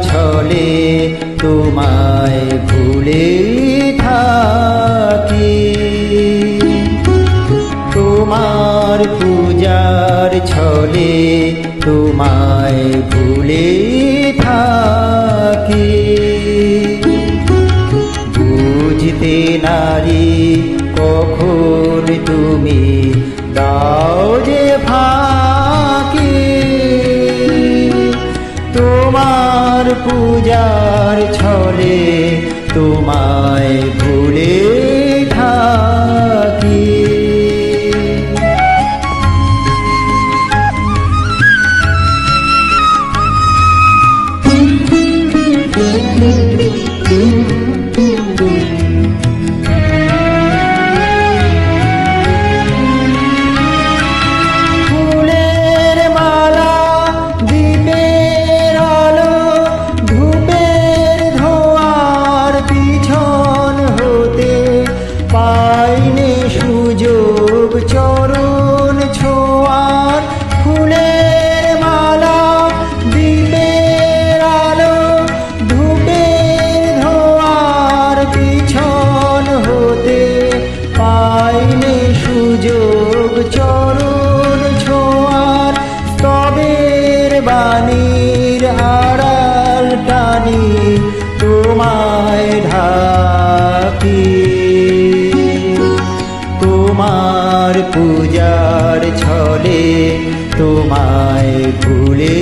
ছলে তোমায় ভুলে থাকি, তোমার পূজার ছলে তোমায় ভুলে থাকি। বুঝতে নারি কখন তুমি দাও যে ফাঁকি, তোমার পূজার ছলে তোমায় ভুলে থাকি। ফুলের মালা, দীপের আলো, ধূপের ধোঁয়ার পিছন হতে পাইনি সুযোগ চরণ ছোঁয়ার। ফুলের মালা, দীপের আলো, ধূপের ধোঁয়ার পিছন হতে পাইনি সুযোগ চরণ ছোঁয়ার। স্তবের বাণীর আড়াল টানি তোমায় ঢাকি, তোমার পূজার ছলে তোমায় ভুলে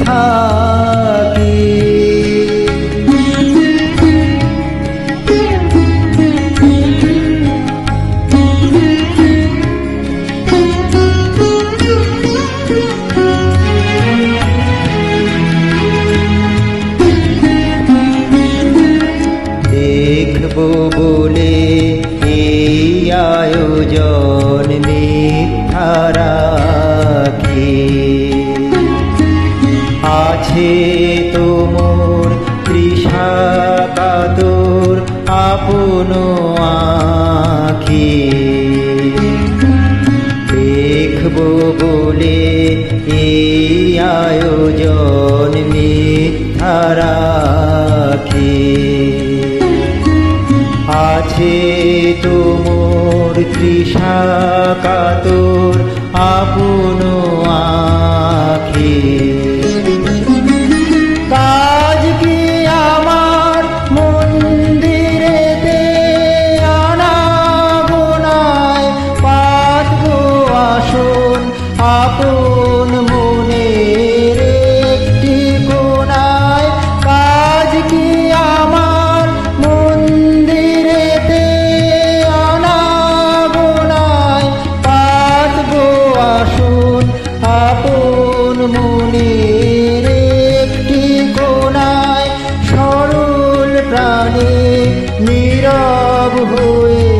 থাকি। দেখবো বলে এই আয়োজন মিথ্যা রাখি, আছে তো মোর তৃষা কাতর আপন আঁখি। দেখবো বলে এই আয়োজন মিথ্যা রাখি, আছে তো মোর তৃষা কাতর আপন আঁখি। কাজ কি আমার মন্দিরেতে আনাগোনায় পাতবো আসন আপন মনের একটি কোণায়। কাজ কি আমার মন্দিরেতে আনাগোনায় পাতবো আসন আপন মনের একটি কোণায়। সরল প্রাণে নীরব হয়ে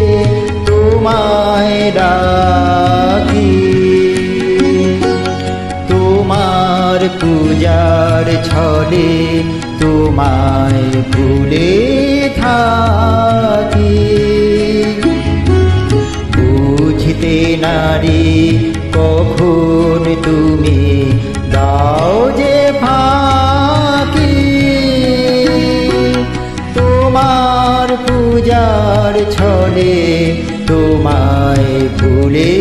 তোমায় ডাকি, তোমার পূজার ছলে তোমায় ভুলে থাকি। বুঝতে নারি কখন তুমি দাও যে ফাঁকি, তোমার পূজার ছলে তোমায় ভুলে